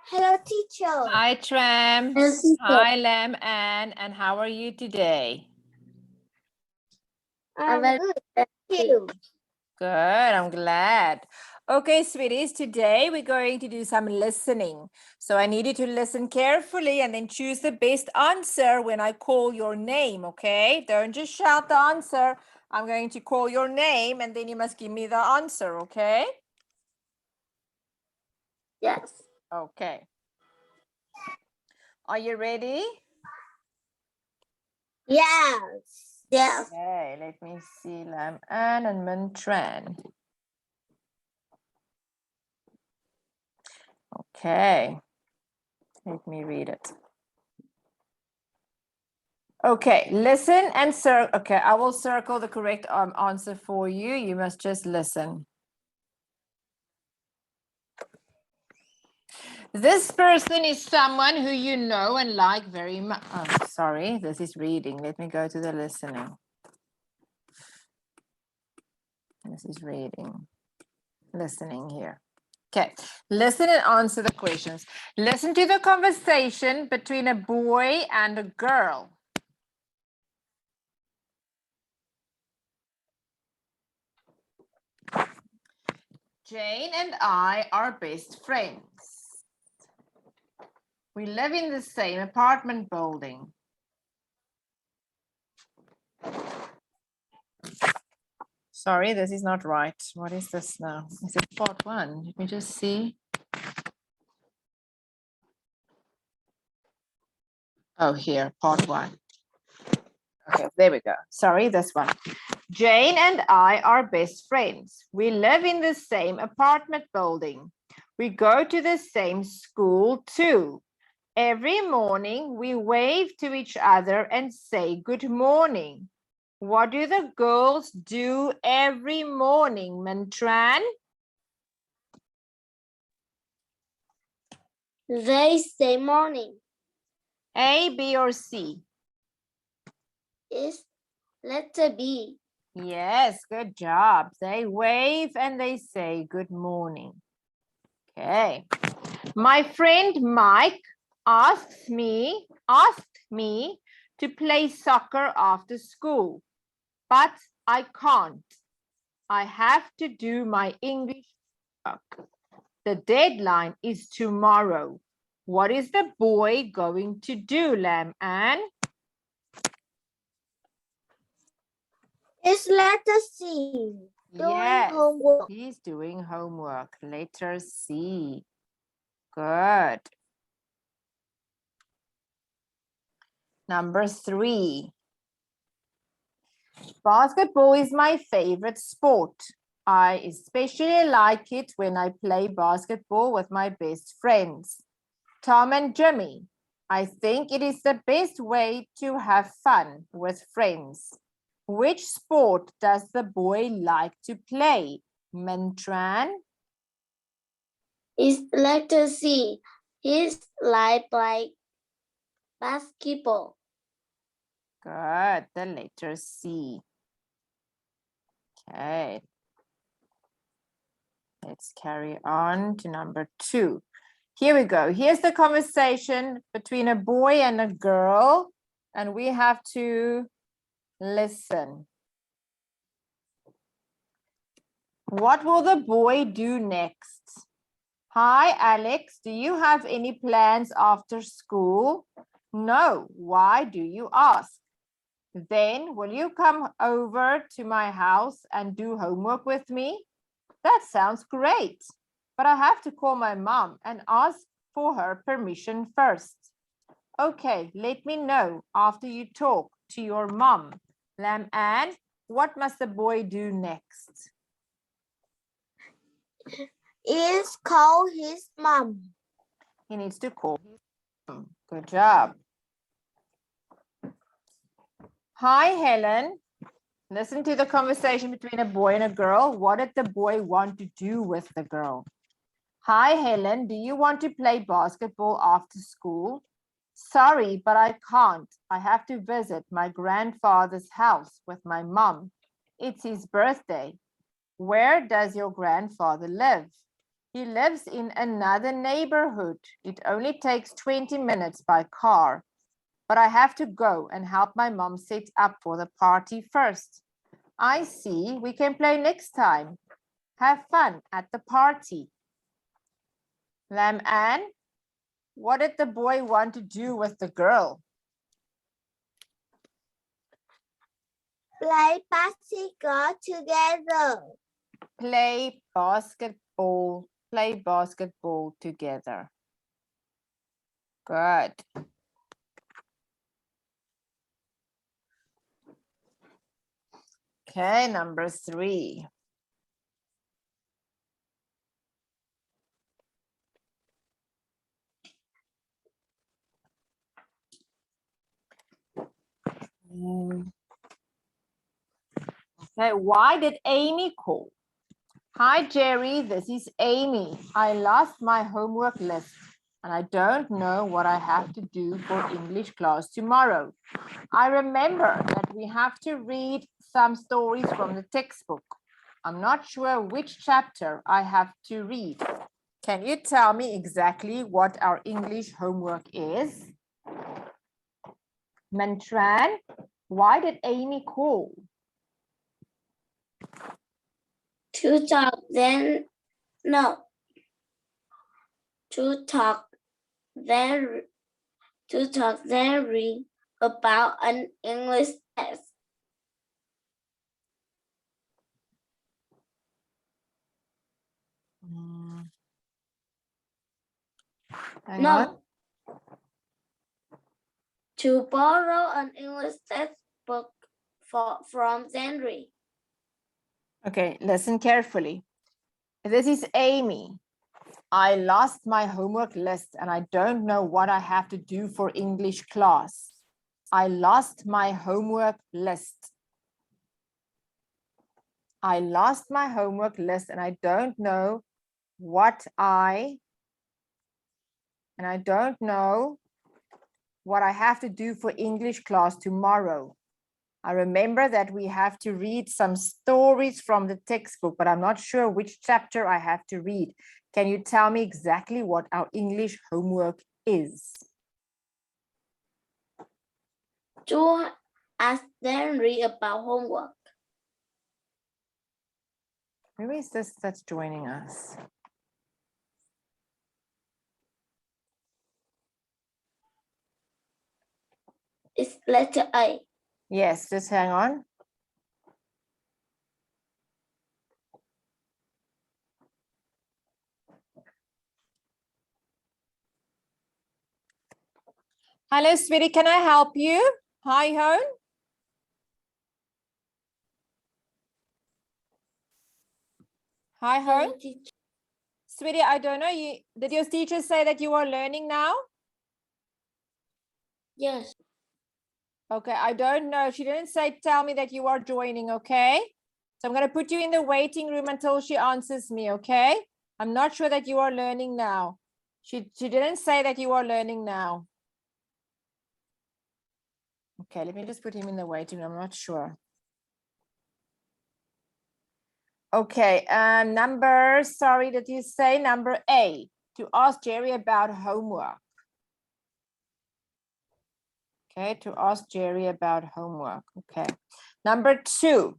Hello, teacher. Hi, Tram. Hello, teacher. Hi, Lam Ann. And how are you today? I'm good. Thank you. Good, I'm glad. Okay, sweeties, today we're going to do some listening. So I need you to listen carefully and then choose the best answer when I call your name, okay? Don't just shout the answer. I'm going to call your name and then you must give me the answer, okay? Yes. Okay. Are you ready? Yes. Yes. Okay, let me see Lam Ann and Min Tran. Okay, let me read it. Okay, listen and circle. Okay, I will circle the correct answer for you. You must just listen. This person is someone who you know and like very much. Oh, sorry, this is reading. Let me go to the listening. This is reading. Listening here. Okay, listen and answer the questions. Listen to the conversation between a boy and a girl. Jane and I are best friends. We live in the same apartment building. Sorry, this is not right. What is this now? Is it part one? Let me just see. Oh, here, part one. Okay, there we go. Sorry, this one. Jane and I are best friends. We live in the same apartment building. We go to the same school too. Every morning we wave to each other and say good morning. What do the girls do every morning, Mantran? They say morning. A, B, or C? Is letter B. Yes, good job. They wave and they say good morning. Okay. My friend Mike asked me to play soccer after school, but I can't. I have to do my English work. The deadline is tomorrow. What is the boy going to do, Lam Ann? Is letter C. Yes, Doing homework. he's doing homework. Letter C. Good. Number 3. Basketball is my favorite sport. I especially like it when I play basketball with my best friends, Tom and Jimmy. I think it is the best way to have fun with friends. Which sport does the boy like to play, Mintran? Is letter C. He's like basketball. Good, the letter C. Okay. Let's carry on to number 2. Here we go. Here's the conversation between a boy and a girl, and we have to listen. What will the boy do next? Hi, Alex. Do you have any plans after school? No. Why do you ask? Then will you come over to my house and do homework with me? That sounds great. But I have to call my mom and ask for her permission first. Okay, let me know after you talk to your mom. Lam Ann, what must the boy do next? Is call his mom. He needs to call his mom. Good job. Hi, Helen. Listen to the conversation between a boy and a girl. What did the boy want to do with the girl? Hi, Helen. Do you want to play basketball after school? Sorry, but I can't. I have to visit my grandfather's house with my mom. It's his birthday. Where does your grandfather live? He lives in another neighborhood. It only takes 20 minutes by car. But I have to go and help my mom set up for the party first. I see. We can play next time. Have fun at the party. Lam Ann, what did the boy want to do with the girl? Play basketball together. Play basketball. Play basketball together. Good. Okay, number 3. Okay, why did Amy call? Hi, Jerry, this is Amy. I lost my homework list and I don't know what I have to do for English class tomorrow. I remember that we have to read some stories from the textbook. I'm not sure which chapter I have to read. Can you tell me exactly what our English homework is? Mantran, why did Amy call? To talk then, no. To talk then read about an English test. Hang No. on. To borrow an English textbook from Henry. Okay, listen carefully. This is Amy. I lost my homework list and I don't know what I have to do for English class. I lost my homework list. I lost my homework list and I don't know what I have to do for English class tomorrow. I remember that we have to read some stories from the textbook, but I'm not sure which chapter I have to read. Can you tell me exactly what our English homework is? To ask Henry about homework. Who is this that's joining us? It's letter A. Yes, just hang on. Hello, sweetie, can I help you? Hi, Hone. Hi, Hone. Sweetie, I don't know. Did your teacher say that you are learning now? Yes. Okay, I don't know. She didn't say, tell me that you are joining, okay? So I'm going to put you in the waiting room until she answers me, okay? I'm not sure that you are learning now. She didn't say that you are learning now. Okay, let me just put him in the waiting room. I'm not sure. Okay, sorry, did you say number A, to ask Jerry about homework? Okay, to ask Jerry about homework. Okay. Number 2.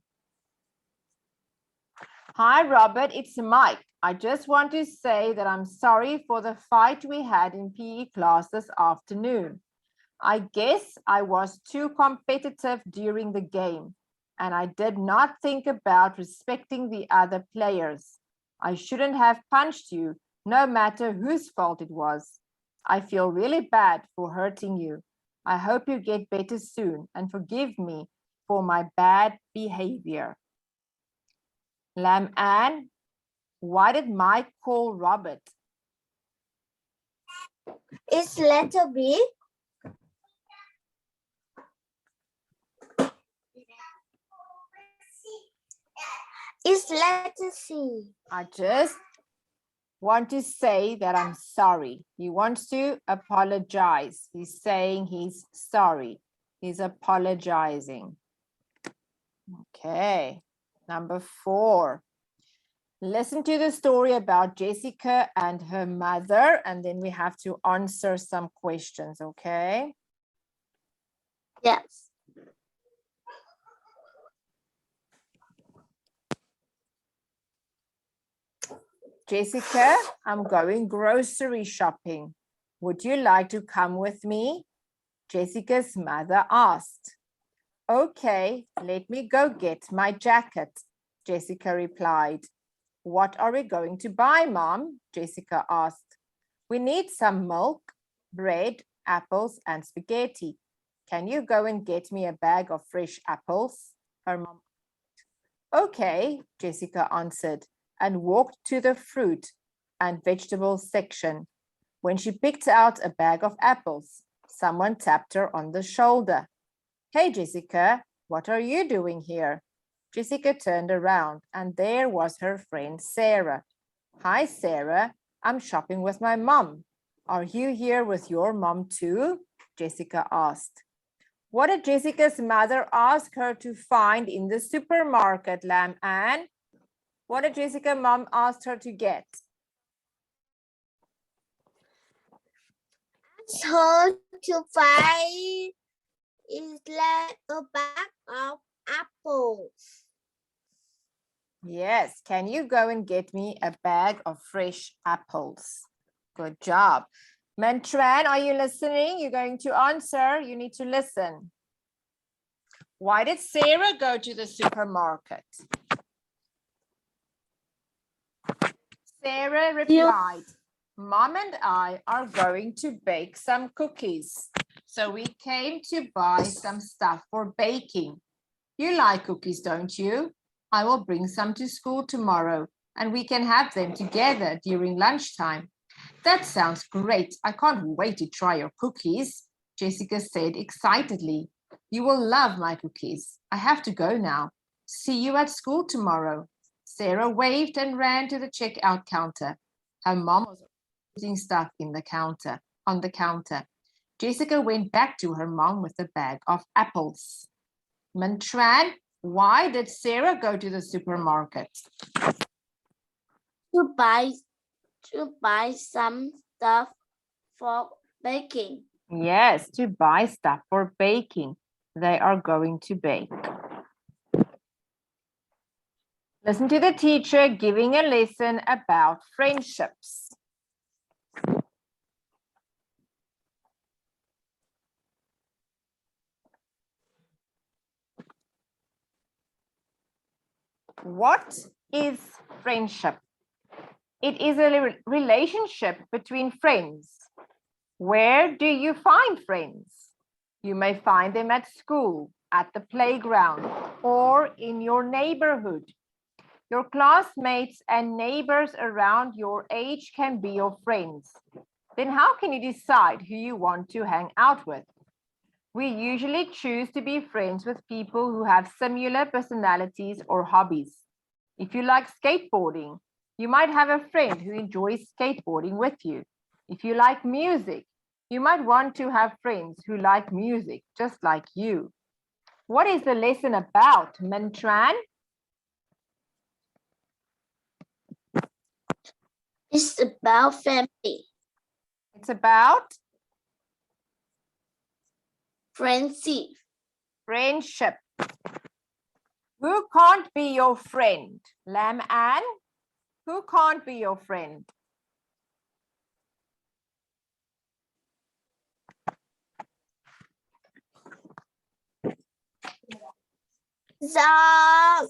Hi, Robert, it's Mike. I just want to say that I'm sorry for the fight we had in PE class this afternoon. I guess I was too competitive during the game, and I did not think about respecting the other players. I shouldn't have punched you, no matter whose fault it was. I feel really bad for hurting you. I hope you get better soon and forgive me for my bad behavior. Lam Ann, why did Mike call Robert? It's letter B. It's letter C. I just want to say that I'm sorry. He wants to apologize. He's saying he's sorry. He's apologizing. Okay, number 4. Listen to the story about Jessica and her mother, and then we have to answer some questions, okay? Yes. Jessica, I'm going grocery shopping. Would you like to come with me? Jessica's mother asked. Okay, let me go get my jacket, Jessica replied. What are we going to buy, Mom? Jessica asked. We need some milk, bread, apples, and spaghetti. Can you go and get me a bag of fresh apples? Her mom asked. Okay, Jessica answered and walked to the fruit and vegetables section. When she picked out a bag of apples, someone tapped her on the shoulder. Hey, Jessica, what are you doing here? Jessica turned around and there was her friend Sarah. Hi, Sarah. I'm shopping with my mom. Are you here with your mom too? Jessica asked. What did Jessica's mother ask her to find in the supermarket, Lamb Ann? What did Jessica's mom ask her to get? Ask her to find a bag of apples. Yes, can you go and get me a bag of fresh apples? Good job. Mantran, are you listening? You're going to answer. You need to listen. Why did Sarah go to the supermarket? Sarah replied, Mom and I are going to bake some cookies. So we came to buy some stuff for baking. You like cookies, don't you? I will bring some to school tomorrow and we can have them together during lunchtime. That sounds great. I can't wait to try your cookies, Jessica said excitedly. You will love my cookies. I have to go now. See you at school tomorrow. Sarah waved and ran to the checkout counter. Her mom was putting stuff on the counter. Jessica went back to her mom with a bag of apples. Mantran, why did Sarah go to the supermarket? To buy some stuff for baking. Yes, to buy stuff for baking. They are going to bake. Listen to the teacher giving a lesson about friendships. What is friendship? It is a relationship between friends. Where do you find friends? You may find them at school, at the playground, or in your neighborhood. Your classmates and neighbors around your age can be your friends. Then how can you decide who you want to hang out with? We usually choose to be friends with people who have similar personalities or hobbies. If you like skateboarding, you might have a friend who enjoys skateboarding with you. If you like music, you might want to have friends who like music just like you. What is the lesson about, Mantran? It's about family, It's about friendship. friendship. Who can't be your friend? Lam Ann, who can't be your friend? The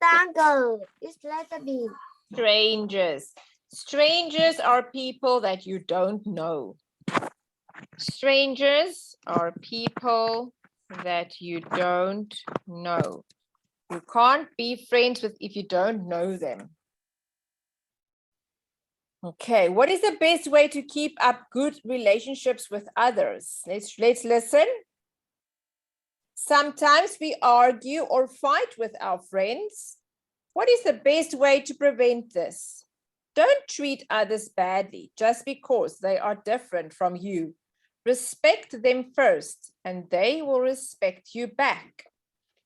Tangle is letter B. Strangers. Strangers are people that you don't know. Strangers are people that you don't know. You can't be friends with if you don't know them. Okay, what is the best way to keep up good relationships with others? Let's listen. Sometimes we argue or fight with our friends. What is the best way to prevent this? Don't treat others badly just because they are different from you. Respect them first, and they will respect you back.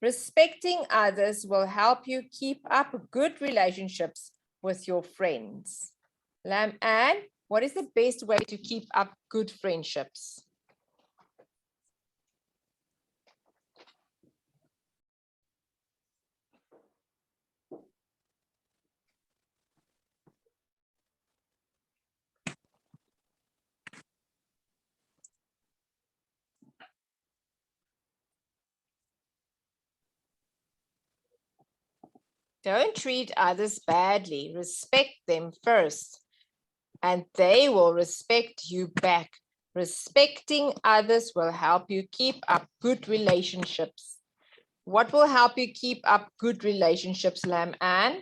Respecting others will help you keep up good relationships with your friends. Lam Ann, what is the best way to keep up good friendships? Don't treat others badly. Respect them first, and they will respect you back. Respecting others will help you keep up good relationships. What will help you keep up good relationships, Lam Ann?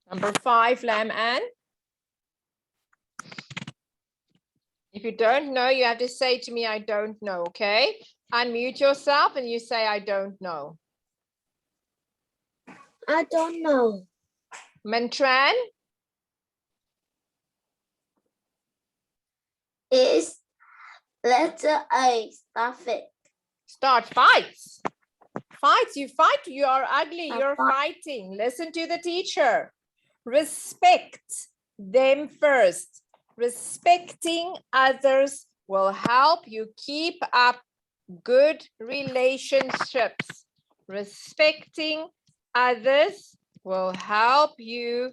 Number 5, Lam Ann. If you don't know, you have to say to me, I don't know, okay? Unmute yourself and you say, I don't know. I don't know. Mantran? Is letter A. Stop it. Start fights. Fights, you fight, you are ugly, you're Fight. fighting. Listen to the teacher. Respect them first. Respecting others will help you keep up good relationships. Respecting others will help you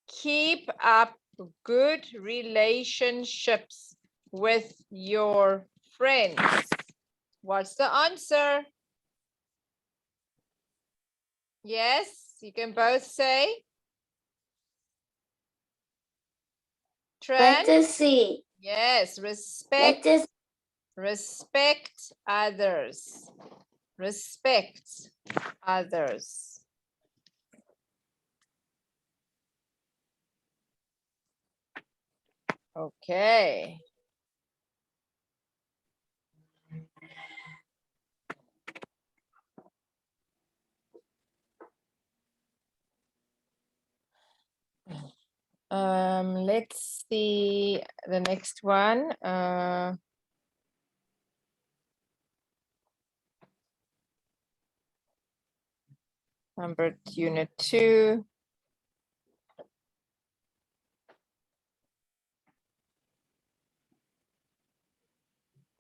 keep up good relationships with your friends. What's the answer? Yes, you can both say. Trend? Letter C. Yes, respect. Letter Respect others. Respect others. Okay. Let's see the next one. Unit 2.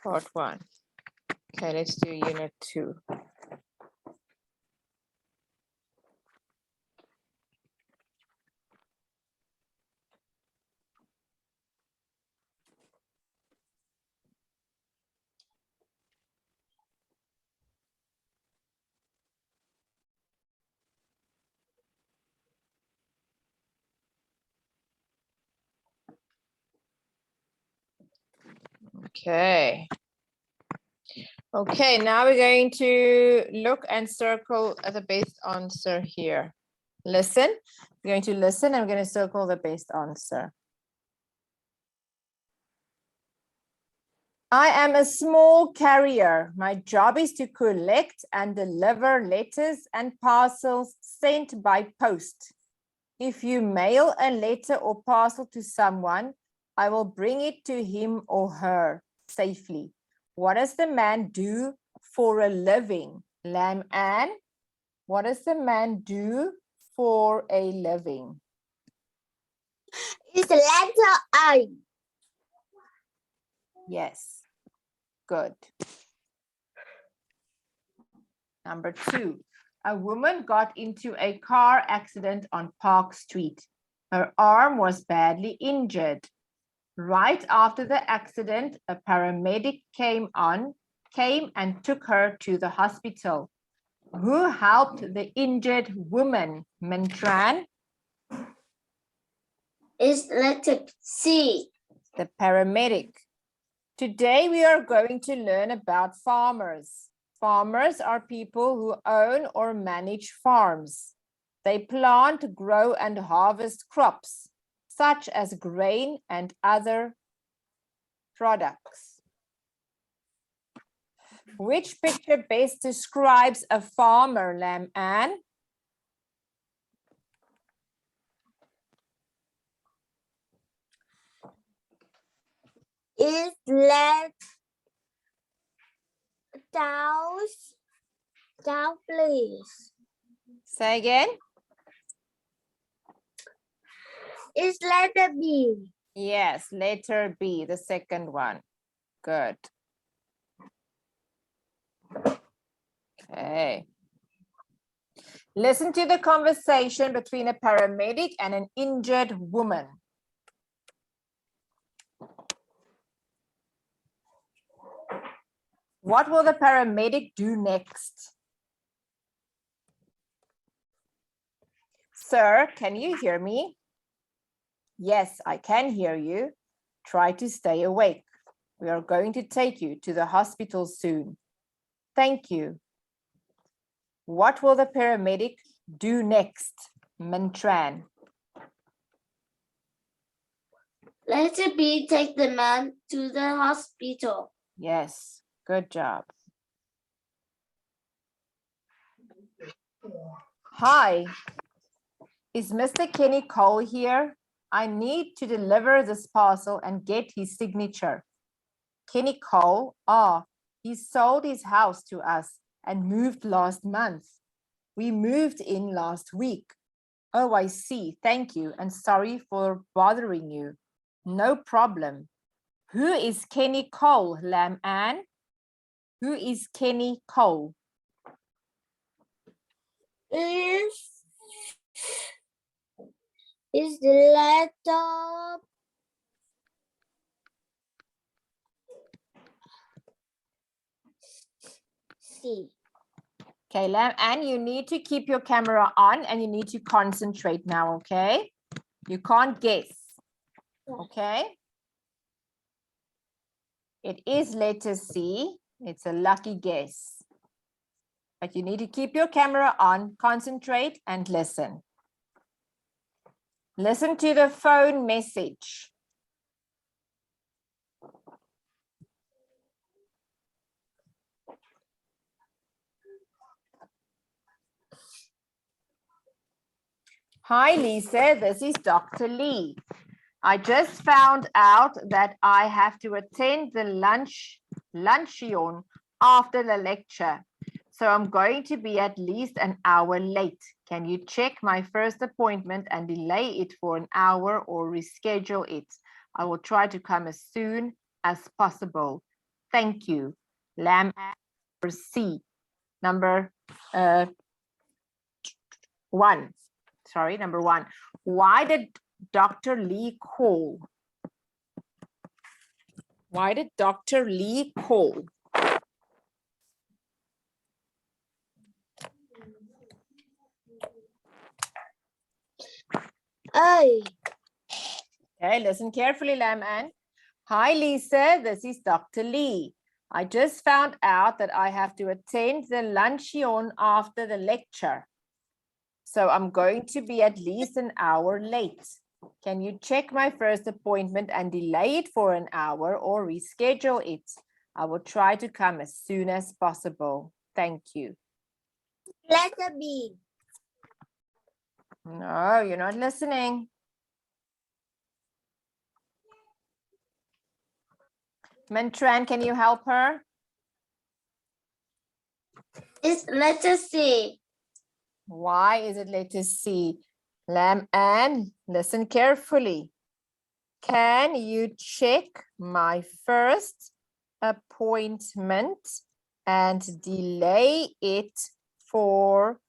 Part 1. Okay, let's do unit 2. Okay. Okay, now we're going to look and circle the best answer here. Listen. We're going to listen and we're going to circle the best answer. I am a small carrier. My job is to collect and deliver letters and parcels sent by post. If you mail a letter or parcel to someone, I will bring it to him or her safely. What does the man do for a living? Lam Ann, what does the man do for a living? is letter A. Yes, good. Number 2, a woman got into a car accident on Park Street. Her arm was badly injured. Right after the accident, a paramedic came and took her to the hospital. Who helped the injured woman, Mantran? Is letter C. The paramedic. Today we are going to learn about farmers. Farmers are people who own or manage farms. They plant, grow, and harvest crops, such as grain and other products. Which picture best describes a farmer, Lam Ann? Is let down, please. Say again. Is letter B. Yes, letter B, the second one. Good. Okay. Listen to the conversation between a paramedic and an injured woman. What will the paramedic do next? Sir, can you hear me? Yes, I can hear you. Try to stay awake. We are going to take you to the hospital soon. Thank you. What will the paramedic do next? Mintran. Letter B, take the man to the hospital. Yes, good job. Hi, is Mr. Kenny Cole here? I need to deliver this parcel and get his signature. Kenny Cole, he sold his house to us and moved last month. We moved in last week. Oh, I see. Thank you. And sorry for bothering you. No problem. Who is Kenny Cole, Lam Ann? Who is Kenny Cole? Is the letter C. Okay, Lam Ann, you need to keep your camera on and you need to concentrate now, okay? You can't guess, okay? It is letter C. It's a lucky guess. But you need to keep your camera on, concentrate and listen. Listen to the phone message. Hi, Lisa, this is Dr. Lee. I just found out that I have to attend the luncheon after the lecture. So I'm going to be at least an hour late. Can you check my first appointment and delay it for an hour or reschedule it? I will try to come as soon as possible. Thank you. Lam or C. Number 1. Sorry, number 1. Why did Dr. Lee call? Why did Dr. Lee call? A. Okay, listen carefully, Lam Ann. Hi, Lisa, this is Dr. Lee. I just found out that I have to attend the luncheon after the lecture. So I'm going to be at least an hour late. Can you check my first appointment and delay it for an hour or reschedule it? I will try to come as soon as possible. Thank you. Letter B. No, you're not listening. Mintran, can you help her? Is letter C. Why is it letter C? Lam Ann, listen carefully. Can you check my first appointment and delay it for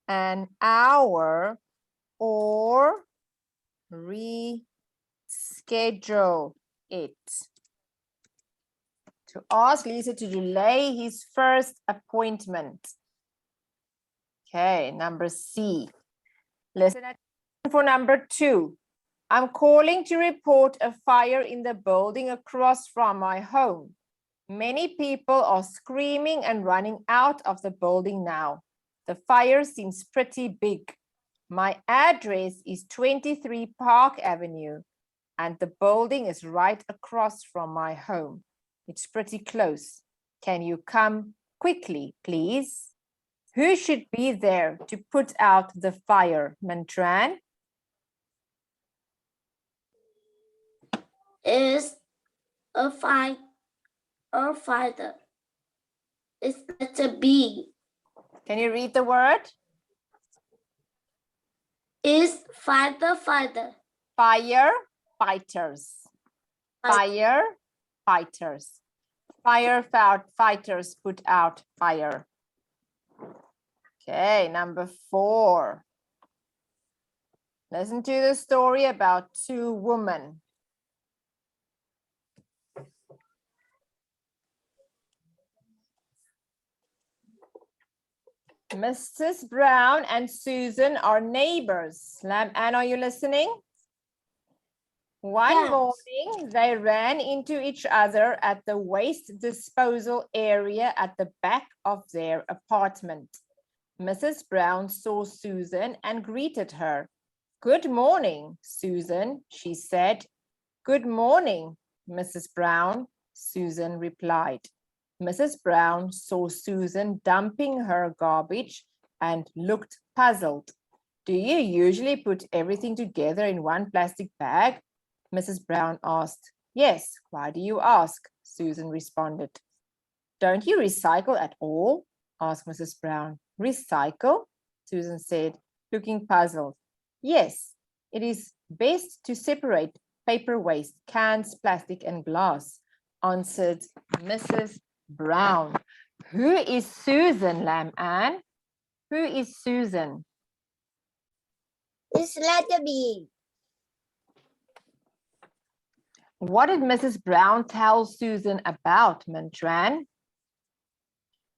an hour or reschedule it? To ask Lisa to delay his first appointment. Okay, number C. Listen for number 2. I'm calling to report a fire in the building across from my home. Many people are screaming and running out of the building now. The fire seems pretty big. My address is 23 Park Avenue, and the building is right across from my home. It's pretty close. Can you come quickly, please? Who should be there to put out the fire, Mintran? Is A fighter. It's letter B. Can you read the word? Is fighter. Firefighters. Firefighters. Firefighters put out fire. Okay, number 4. Listen to the story about 2 women. Mrs. Brown and Susan are neighbors. Lam Ann, are you listening? One Yes. morning, they ran into each other at the waste disposal area at the back of their apartment. Mrs. Brown saw Susan and greeted her. "Good morning, Susan," she said. "Good morning, Mrs. Brown," Susan replied. Mrs. Brown saw Susan dumping her garbage and looked puzzled. "Do you usually put everything together in one plastic bag?" Mrs. Brown asked. "Yes, why do you ask?" Susan responded. "Don't you recycle at all?" asked Mrs. Brown. "Recycle?" Susan said, looking puzzled. "Yes, it is best to separate paper waste, cans, plastic, and glass," answered Mrs. Brown. Who is Susan, Lam Ann? Who is Susan? It's letter B. What did Mrs. Brown tell Susan about, Mintran?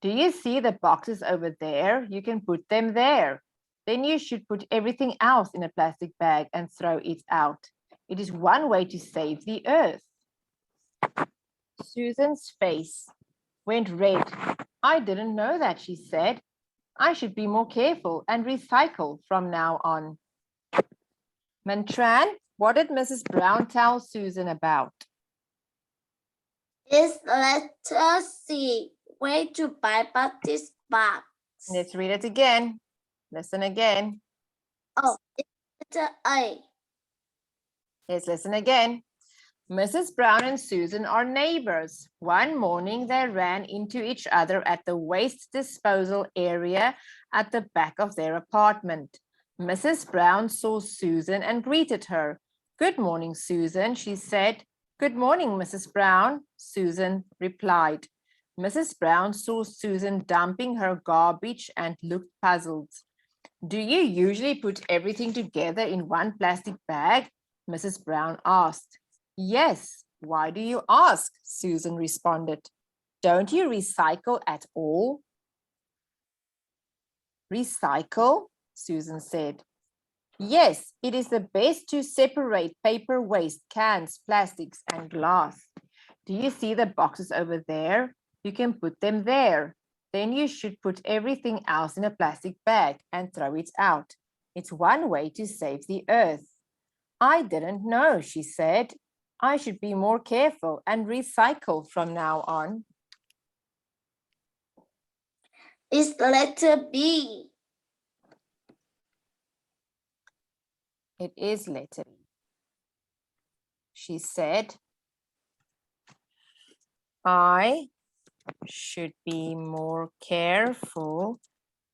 "Do you see the boxes over there? You can put them there. Then you should put everything else in a plastic bag and throw it out. It is one way to save the earth." Susan's face went red. "I didn't know that," she said. "I should be more careful and recycle from now on." Mintran, what did Mrs. Brown tell Susan about? It's letter C. Way to buy plastic bags. Let's read it again. Listen again. Oh, it's letter A. Let's listen again. Mrs. Brown and Susan are neighbors. One morning, they ran into each other at the waste disposal area at the back of their apartment. Mrs. Brown saw Susan and greeted her. "Good morning, Susan," she said. "Good morning, Mrs. Brown," Susan replied. Mrs. Brown saw Susan dumping her garbage and looked puzzled. "Do you usually put everything together in one plastic bag?" Mrs. Brown asked. "Yes, why do you ask?" Susan responded. "Don't you recycle at all?" "Recycle?" Susan said. "Yes, it is the best to separate paper waste, cans, plastics, and glass. Do you see the boxes over there? You can put them there. Then you should put everything else in a plastic bag and throw it out. It's one way to save the earth." "I didn't know," she said. "I should be more careful and recycle from now on." It's letter B. It is letter B. She said, "I should be more careful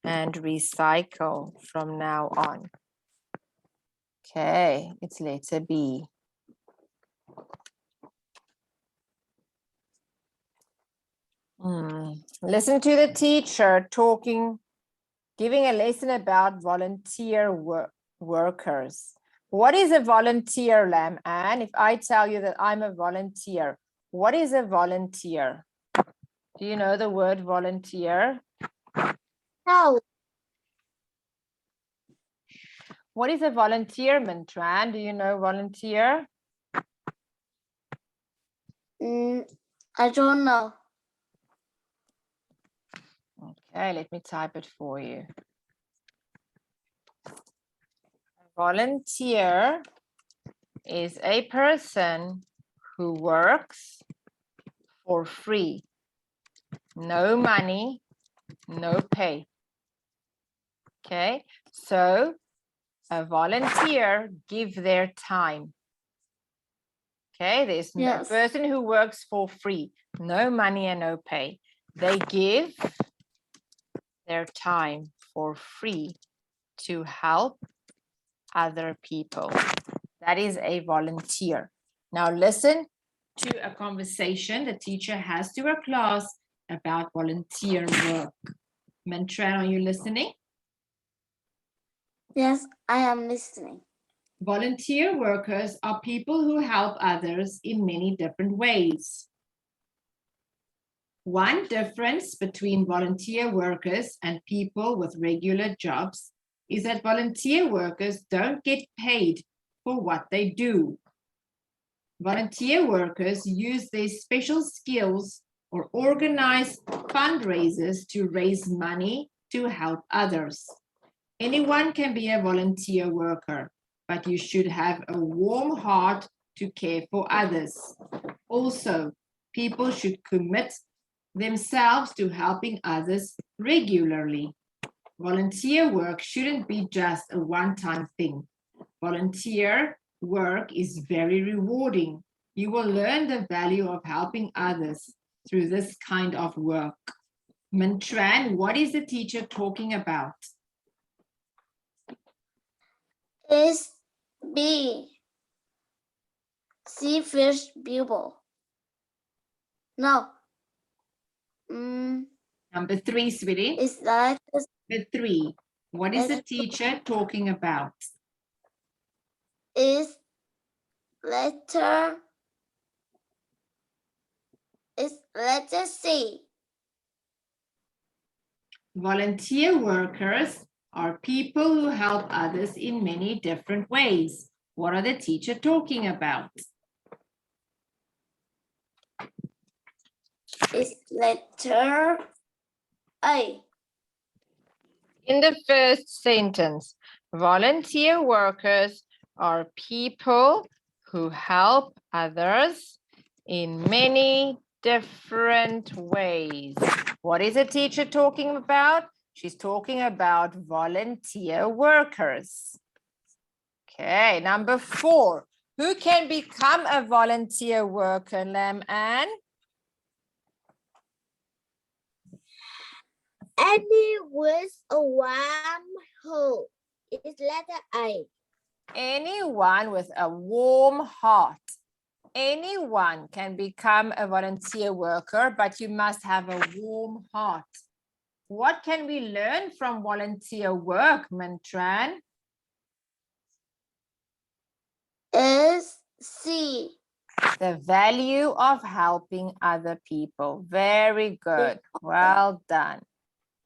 and recycle from now on." Okay, it's letter B. Listen to the teacher giving a lesson about volunteer workers. What is a volunteer, Lam Ann? If I tell you that I'm a volunteer, what is a volunteer? Do you know the word volunteer? No. What is a volunteer, Mintran? Do you know volunteer? I don't know. Okay, let me type it for you. A volunteer is a person who works for free. No money, no pay. Okay, so a volunteer give their time. Okay, there's no Yes. person who works for free, no money and no pay. They give their time for free to help other people. That is a volunteer. Now listen to a conversation the teacher has to her class about volunteer work. Mintran, are you listening? Yes, I am listening. Volunteer workers are people who help others in many different ways. One difference between volunteer workers and people with regular jobs is that volunteer workers don't get paid for what they do. Volunteer workers use their special skills or organize fundraisers to raise money to help others. Anyone can be a volunteer worker, but you should have a warm heart to care for others. Also, people should commit themselves to helping others regularly. Volunteer work shouldn't be just a one-time thing. Volunteer work is very rewarding. You will learn the value of helping others through this kind of work. Mintran, what is the teacher talking about? Is B. See fish pupil. No. Number 3, sweetie. Is that Number 3. What is the teacher talking about? is letter C. Volunteer workers are people who help others in many different ways. What are the teacher talking about? Is letter A. In the first sentence, volunteer workers are people who help others in many different ways. What is the teacher talking about? She's talking about volunteer workers. Okay, number 4. Who can become a volunteer worker, Lam Ann? Any with a warm heart is letter A. Anyone with a warm heart. Anyone can become a volunteer worker, but you must have a warm heart. What can we learn from volunteer work, Mintran? Is C. The value of helping other people. Very good. Well done.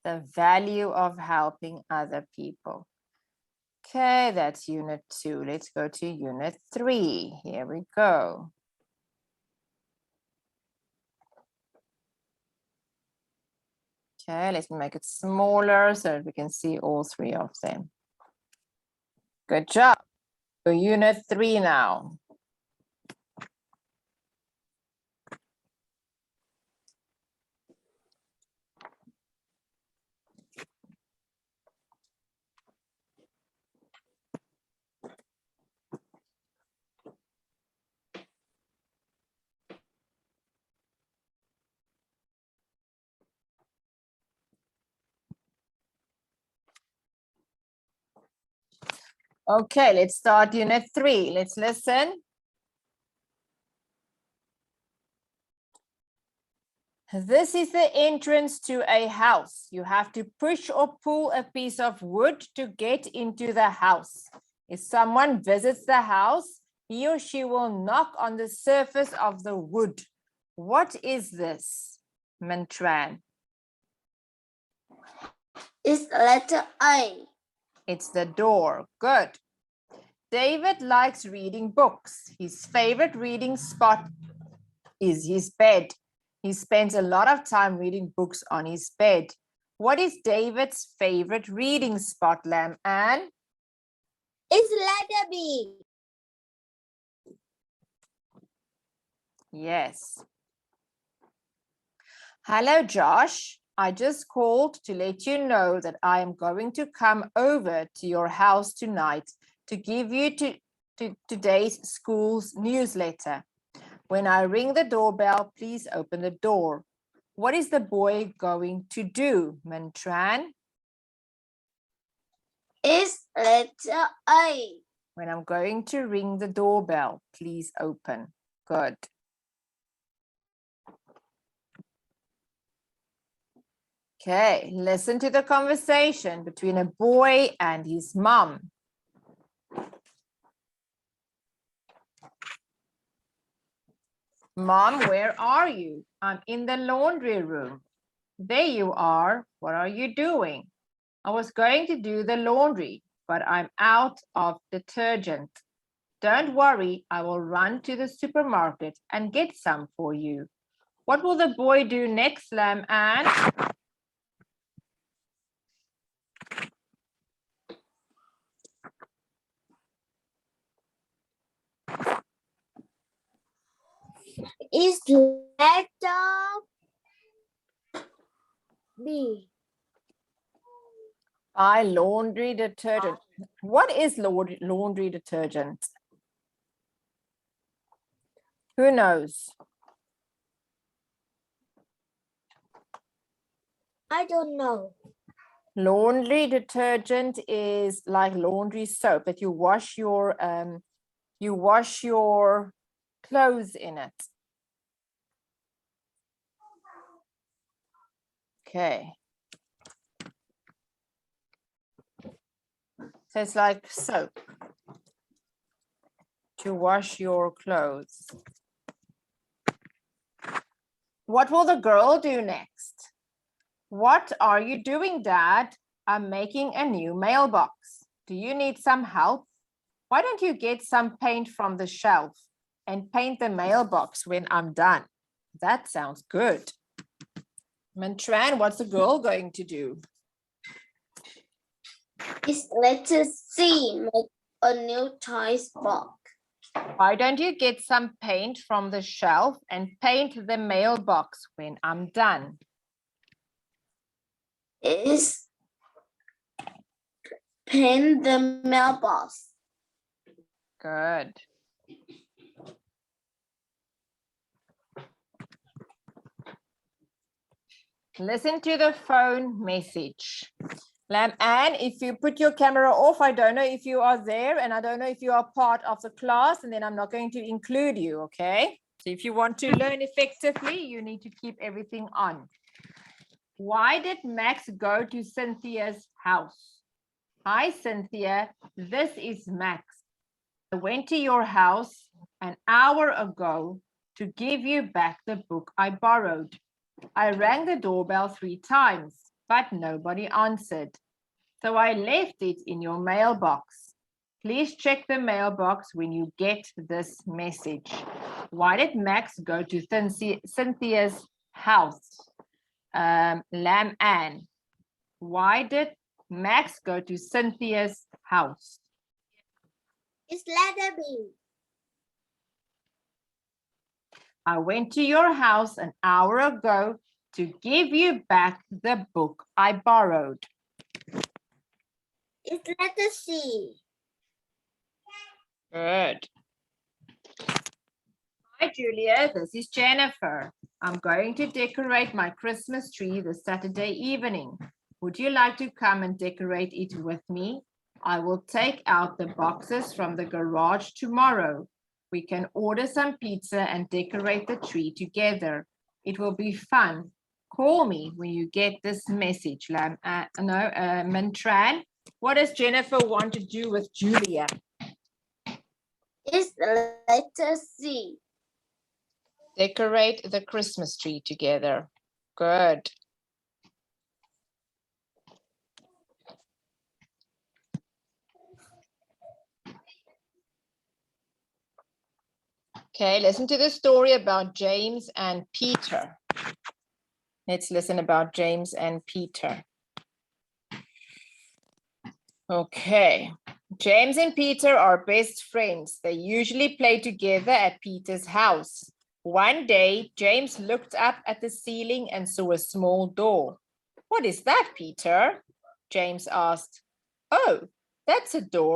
The value of helping other people. Okay, that's unit 2. Let's go to unit 3. Here we go. Okay, let's make it smaller so that we can see all 3 of them. Good job. So unit 3 now. Okay, let's start unit 3. Let's listen. This is the entrance to a house. You have to push or pull a piece of wood to get into the house. If someone visits the house, he or she will knock on the surface of the wood. What is this, Mintran? Is letter A. It's the door. Good. David likes reading books. His favorite reading spot is his bed. He spends a lot of time reading books on his bed. What is David's favorite reading spot, Lam Ann? Is letter B. Yes. Hello, Josh. I just called to let you know that I am going to come over to your house tonight to give you today's school's newsletter. When I ring the doorbell, please open the door. What is the boy going to do, Mintran? It's letter A. When I'm going to ring the doorbell, please open. Good. Okay, listen to the conversation between a boy and his mom. Mom, where are you? I'm in the laundry room. There you are. What are you doing? I was going to do the laundry, but I'm out of detergent. Don't worry, I will run to the supermarket and get some for you. What will the boy do next, Lam Ann? It's letter B. Buy laundry detergent. What is laundry detergent? Who knows? I don't know. Laundry detergent is like laundry soap that you wash your clothes in it. Okay. So it's like soap to wash your clothes. What will the girl do next? What are you doing, Dad? I'm making a new mailbox. Do you need some help? Why don't you get some paint from the shelf and paint the mailbox when I'm done? That sounds good. Mintran, what's the girl going to do? It's letter C. Make a new toys box. Why don't you get some paint from the shelf and paint the mailbox when I'm done? It's paint the mailbox. Good. Listen to the phone message. Lam Ann, if you put your camera off, I don't know if you are there and I don't know if you are part of the class, and then I'm not going to include you, okay? So if you want to learn effectively, you need to keep everything on. Why did Max go to Cynthia's house? Hi, Cynthia. This is Max. I went to your house an hour ago to give you back the book I borrowed. I rang the doorbell 3 times, but nobody answered. So I left it in your mailbox. Please check the mailbox when you get this message. Why did Max go to Cynthia's house? Lam Ann. Why did Max go to Cynthia's house? It's letter B. I went to your house an hour ago to give you back the book I borrowed. It's letter C. Good. Hi, Julia. This is Jennifer. I'm going to decorate my Christmas tree this Saturday evening. Would you like to come and decorate it with me? I will take out the boxes from the garage tomorrow. We can order some pizza and decorate the tree together. It will be fun. Call me when you get this message, Mintran. What does Jennifer want to do with Julia? It's letter C. Decorate the Christmas tree together. Good. Okay, listen to the story about James and Peter. Let's listen about James and Peter. Okay, James and Peter are best friends. They usually play together at Peter's house. One day, James looked up at the ceiling and saw a small door. What is that, Peter? James asked. Oh, that's a door